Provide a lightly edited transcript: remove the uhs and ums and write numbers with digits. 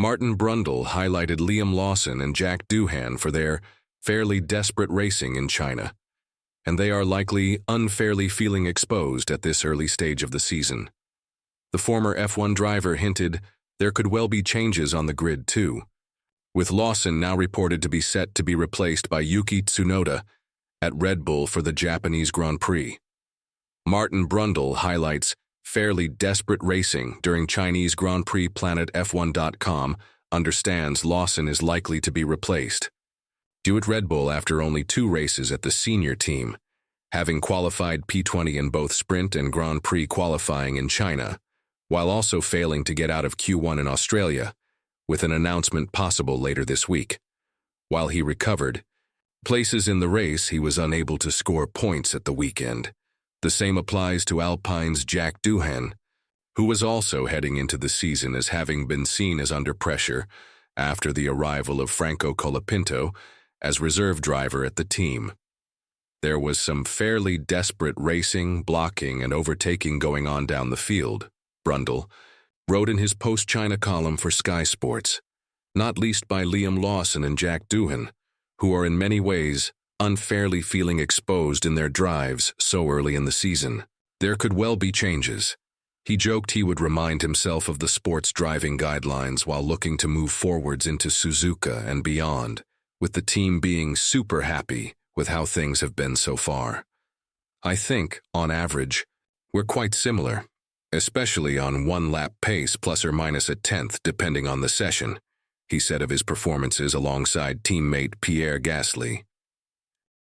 Martin Brundle highlighted Liam Lawson and Jack Doohan for their fairly desperate racing in China, and they are likely unfairly feeling exposed at this early stage of the season. The former F1 driver hinted there could well be changes on the grid too, with Lawson now reported to be set to be replaced by Yuki Tsunoda at Red Bull for the Japanese Grand Prix. Martin Brundle highlights fairly desperate racing during Chinese Grand Prix. Planet.F1.com understands Lawson is likely to be replaced due at Red Bull after only 2 races at the senior team, having qualified P20 in both sprint and Grand Prix qualifying in China, while also failing to get out of Q1 in Australia, with an announcement possible later this week. While he recovered places in the race, he was unable to score points at the weekend. The same applies to Alpine's Jack Doohan, who was also heading into the season as having been seen as under pressure after the arrival of Franco Colapinto as reserve driver at the team. There was some fairly desperate racing, blocking, and overtaking going on down the field, Brundle wrote in his post-China column for Sky Sports, not least by Liam Lawson and Jack Doohan, who are in many ways unfairly feeling exposed in their drives so early in the season. There could well be changes. He joked he would remind himself of the sports driving guidelines while looking to move forwards into Suzuka and beyond, with the team being super happy with how things have been so far. I think, on average, we're quite similar, especially on one-lap pace plus or minus a tenth depending on the session, he said of his performances alongside teammate Pierre Gasly.